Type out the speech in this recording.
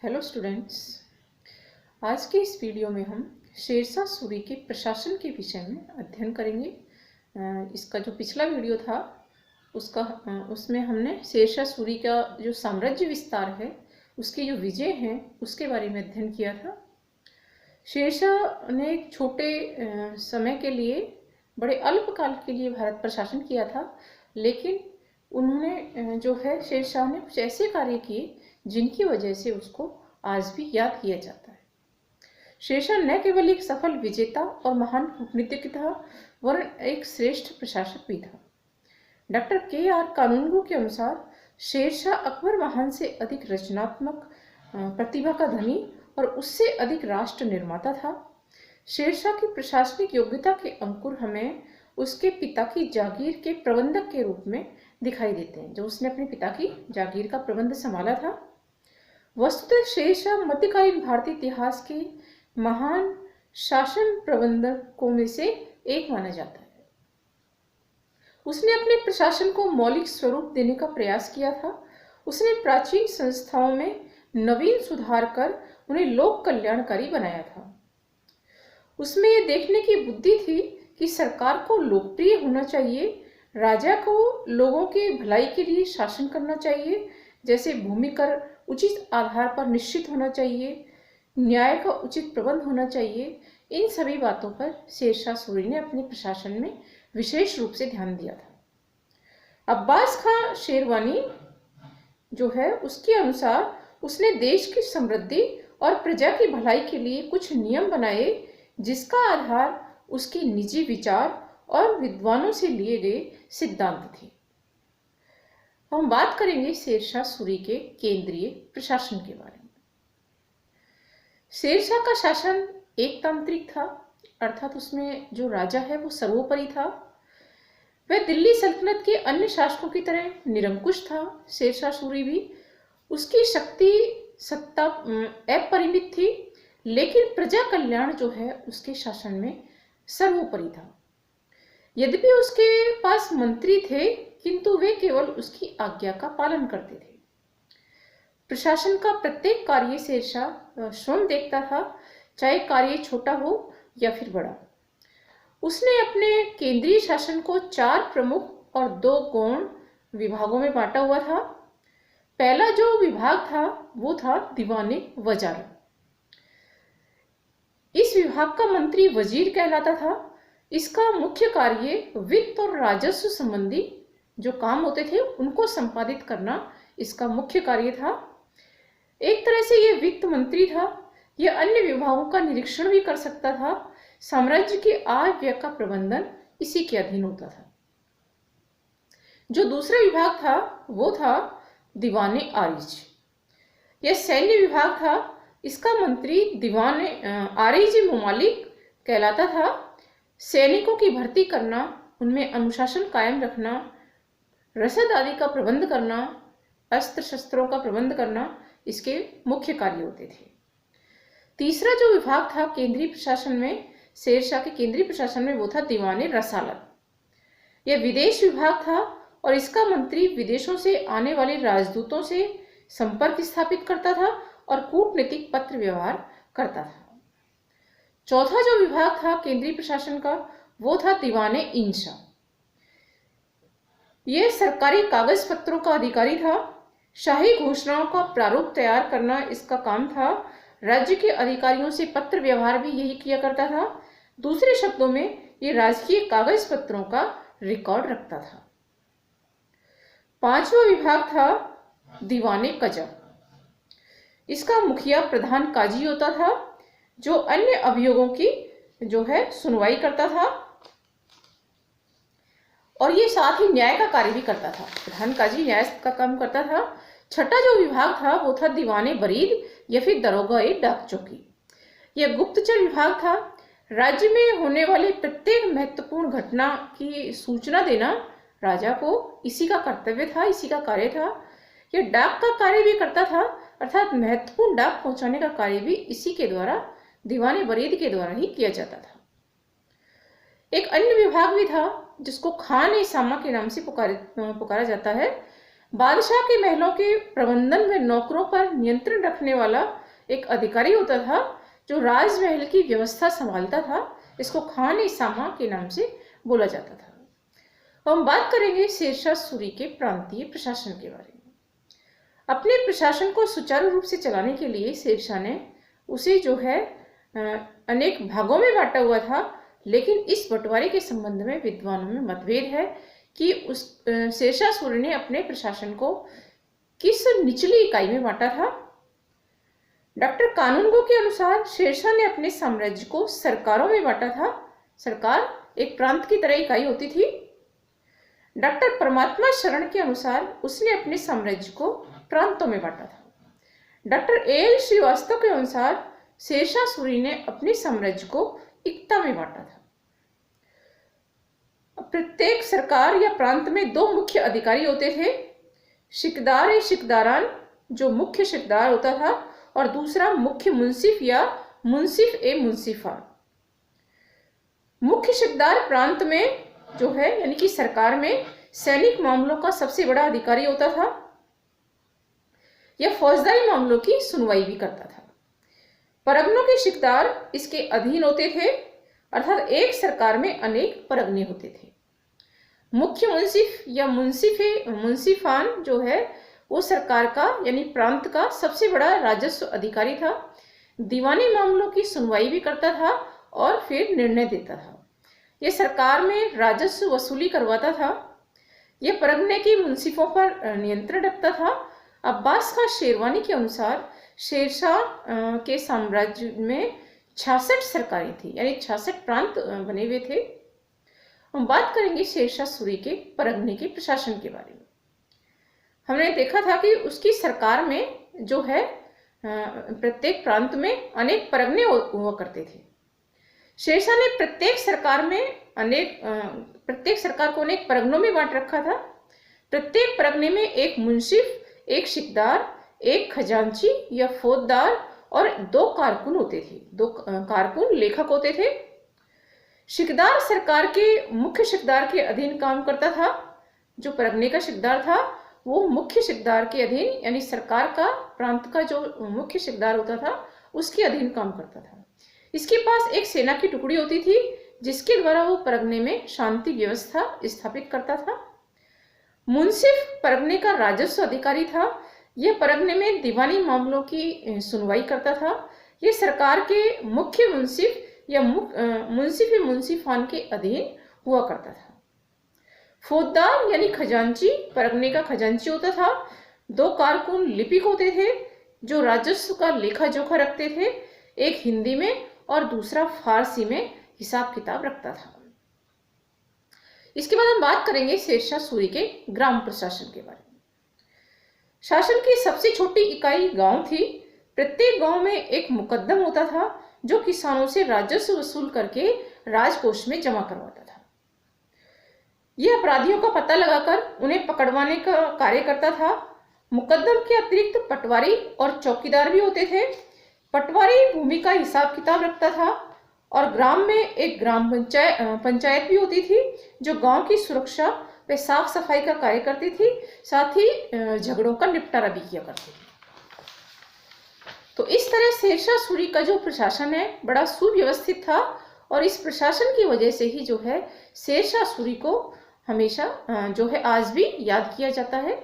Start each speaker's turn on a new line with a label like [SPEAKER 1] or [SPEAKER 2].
[SPEAKER 1] Hello students. आज के इस वीडियो में हम शेरशाह सूरी के प्रशासन के विषय में अध्ययन करेंगे। इसका जो पिछला वीडियो था उसमें हमने शेरशाह सूरी का जो साम्राज्य विस्तार है, उसकी जो विजय हैं, उसके बारे में अध्ययन किया था। शेरशाह ने एक छोटे समय के लिए, बड़े अल्पकाल के लिए भारत पर शासन किया था, लेकिन उन्होंने जो है शेरशाह ने कुछ ऐसे कार्य किए जिनकी वजह से उसको आज भी याद किया जाता है। शेरशाह न केवल एक सफल विजेता और महान कूटनीतिज्ञ था, वरन एक श्रेष्ठ प्रशासक भी था। Doctor KR. कानूनगो के अनुसार शेरशाह अकबर महान से अधिक रचनात्मक प्रतिभा का धनी और उससे अधिक राष्ट्र निर्माता था। शेरशाह की प्रशासनिक योग्यता के अंकुर हमें उसके पिता की जागीर के प्रबंधक के रूप में दिखाई देते हैं, जो उसने अपने पिता की जागीर का प्रबंध संभाला था। वस्तुतः शेरशाह मध्यकालीन भारतीय इतिहास के महान शासन प्रबंधकों में से एक माना जाता है। उसने अपने प्रशासन को मौलिक स्वरूप देने का प्रयास किया था। उसने प्राचीन संस्थाओं में नवीन सुधार कर उन्हें लोक कल्याणकारी बनाया था। उसमें यह देखने की बुद्धि थी कि सरकार को लोकप्रिय होना चाहिए, राजा को लोगों के भलाई के लिए शासन करना चाहिए, जैसे भूमि कर उचित आधार पर निश्चित होना चाहिए, न्याय का उचित प्रबंध होना चाहिए। इन सभी बातों पर शेरशाह सूरी ने अपने प्रशासन में विशेष रूप से ध्यान दिया था। अब्बास खां शेरवानी जो है, उसके अनुसार उसने देश की समृद्धि और प्रजा की भलाई के लिए कुछ नियम बनाए, जिसका आधार उसके निजी विचार और विद्वानों से लिए गए सिद्धांत थे। हम बात करेंगे शेरशाह सूरी के केंद्रीय प्रशासन के बारे में। शेरशाह का शासन एकतांत्रिक था, अर्थात उसमें जो राजा है वो सर्वोपरि था। वह दिल्ली सल्तनत के अन्य शासकों की तरह निरंकुश था। शेरशाह सूरी भी, उसकी शक्ति सत्ता अपरिमित थी, लेकिन प्रजा कल्याण जो है उसके शासन में सर्वोपरि था। यद्यपि उसके पास मंत्री थे, किंतु वे केवल उसकी आज्ञा का पालन करते थे। प्रशासन का प्रत्येक कार्य शेरशाह स्वयं देखता था, चाहे कार्य छोटा हो या फिर बड़ा। उसने अपने केंद्रीय शासन को 4 प्रमुख और 2 गौण विभागों में बांटा हुआ था। पहला जो विभाग था वो था दीवाने वजारत। इस विभाग का मंत्री वजीर कहलाता था। इसका मुख्य कार्य वित्त और राजस्व संबंधी जो काम होते थे उनको संपादित करना इसका मुख्य कार्य था। एक तरह से यह वित्त मंत्री था। यह अन्य विभागों का निरीक्षण भी कर सकता था। साम्राज्य के आय व्यय का प्रबंधन इसी के अधीन होता था। जो दूसरा विभाग था वो था दीवाने आरिज। यह सैन्य विभाग था। इसका मंत्री दीवाने आरिज ममालिक कहलाता था। सैनिकों की भर्ती करना, उनमें अनुशासन कायम रखना, रसद आदि का प्रबंध करना, अस्त्र शस्त्रों का प्रबंध करना इसके मुख्य कार्य होते थे। तीसरा जो विभाग था केंद्रीय प्रशासन में, शेरशाह के केंद्रीय प्रशासन में, वो था दीवाने रसालत। यह विदेश विभाग था और इसका मंत्री विदेशों से आने वाले राजदूतों से संपर्क स्थापित करता था और कूटनीतिक पत्र व्यवहार करता था। चौथा जो विभाग था केंद्रीय प्रशासन का वो था दीवाने इंशा। यह सरकारी कागज पत्रों का अधिकारी था। शाही घोषणाओं का प्रारूप तैयार करना इसका काम था। राज्य के अधिकारियों से पत्र व्यवहार भी यही किया करता था। दूसरे शब्दों में ये राजकीय कागज पत्रों का रिकॉर्ड रखता था। पांचवा विभाग था दीवाने कजा। इसका मुखिया प्रधान काजी होता था, जो अन्य अभियोगों की जो है सुनवाई करता था और ये साथ ही न्याय का कार्य भी करता था। प्रधान काजी न्याय का काम करता था। छठा जो विभाग था वो था दीवाने बरीद या फिर दरोगा-ए-डाक चौकी। यह गुप्तचर विभाग था। राज्य में होने वाले प्रत्येक महत्वपूर्ण घटना की सूचना देना राजा को इसी का कर्तव्य था, इसी का कार्य था। यह डाक का कार्य भी करता था, अर्थात महत्वपूर्ण डाक पहुंचाने का कार्य भी इसी के द्वारा, दीवाने बरीद के द्वारा ही किया जाता था। एक अन्य विभाग भी था जिसको खान-ए-सामा के नाम से पुकारा जाता है। बादशाह के महलों के प्रबंधन में नौकरों पर नियंत्रण रखने वाला एक अधिकारी होता था जो राजमहल की व्यवस्था संभालता था। इसको खान-ए-सामा के नाम से बोला जाता था। हम बात करेंगे शेरशाह सूरी के प्रांतीय प्रशासन के बारे में। अपने प्रशासन को सुचारू रूप से चलाने के लिए शेरशाह ने उसे जो है अनेक भागों में बांटा हुआ था, लेकिन इस बंटवारे के संबंध में विद्वानों में मतभेद है कि शेरशाह सूरी ने अपने प्रशासन को किस निचली इकाई में बांटा था। डॉक्टर कानूनगो के अनुसार शेरशाह ने अपने साम्राज्य को सरकारों में बांटा था। सरकार एक प्रांत की तरह इकाई होती थी। डॉक्टर परमात्मा शरण के अनुसार उसने अपने साम्राज्य को प्रांतों में बांटा था। Doctor AL. श्रीवास्तव के अनुसार शेरशाह सूरी ने अपने साम्राज्य को इक्ता में बांटा था। प्रत्येक सरकार या प्रांत में दो मुख्य अधिकारी होते थे, शिकदार-ए-शिकदारान जो मुख्य शिकदार होता था और दूसरा मुख्य मुंसिफ या मुंसिफ-ए-मुंसिफान। मुख्य शिकदार प्रांत में जो है यानी कि सरकार में सैनिक मामलों का सबसे बड़ा अधिकारी होता था। यह फौजदारी मामलों की सुनवाई भी करता था। परगनों के शिकदार इसके अधीन होते थे, अर्थात एक सरकार में अनेक परगने होते थे। मुख्य मुंसिफ या मुंसिफान जो है वो सरकार का यानी प्रांत का सबसे बड़ा राजस्व अधिकारी था। दीवानी मामलों की सुनवाई भी करता था और फिर निर्णय देता था। यह सरकार में राजस्व वसूली करवाता था। यह परगने के मुंसिफों पर नियंत्रण रखता था। अब्बास खां शेरवानी के अनुसार शेरशाह के साम्राज्य में 66 सरकारें थी, यानी 66 प्रांत बने हुए थे। हम बात करेंगे शेरशाह सूरी के परगने के प्रशासन के बारे में। हमने देखा था कि उसकी सरकार में जो है प्रत्येक प्रांत में अनेक परगने हुआ करते थे। शेरशाह ने प्रत्येक सरकार को अनेक परगनों में बांट रखा था। प्रत्येक परगने में एक मुंसिफ, एक शिकदार, एक खजांची या फौजदार और 2 कारकुन होते थे। 2 कारकुन लेखक होते थे। शिकदार सरकार के मुख्य शिकदार के अधीन काम करता था। जो परगने का शिकदार था वो मुख्य शिकदार के अधीन यानी सरकार का प्रांत का जो मुख्य शिकदार होता था उसके अधीन काम करता था। इसके पास एक सेना की टुकड़ी होती थी जिसके द्वारा वो परगने में शांति व्यवस्था स्थापित करता था। मुंसिफ परगने का राजस्व अधिकारी था। यह परगने में दीवानी मामलों की सुनवाई करता था। यह सरकार के मुख्य मुंसिफ या मुंसिफान के अधीन हुआ करता था। फौजदार यानी खजांची परगने का खजांची होता था। 2 कारकुन लिपिक होते थे जो राजस्व का लेखा जोखा रखते थे। एक हिंदी में और दूसरा फारसी में हिसाब किताब रखता था। इसके बाद हम बात करेंगे शेरशाह सूरी के ग्राम प्रशासन के बारे में। शासन की सबसे छोटी इकाई गांव थी। प्रत्येक गांव में एक मुकद्दम होता था जो किसानों से राजस्व वसूल करके राजकोष में जमा करवाता था। यह अपराधियों का पता लगाकर उन्हें पकड़वाने का कार्य करता था। मुकद्दम के अतिरिक्त पटवारी और चौकीदार भी होते थे। पटवारी भूमि का हिसाब किताब रखता था और ग्राम में एक ग्राम पंचायत भी होती थी जो गांव की सुरक्षा व साफ सफाई का कार्य करती थी, साथ ही झगड़ों का निपटारा भी किया करती थी। तो इस तरह शेरशाह सूरी का जो प्रशासन है बड़ा सुव्यवस्थित था और इस प्रशासन की वजह से ही जो है शेरशाह सूरी को हमेशा जो है आज भी याद किया जाता है।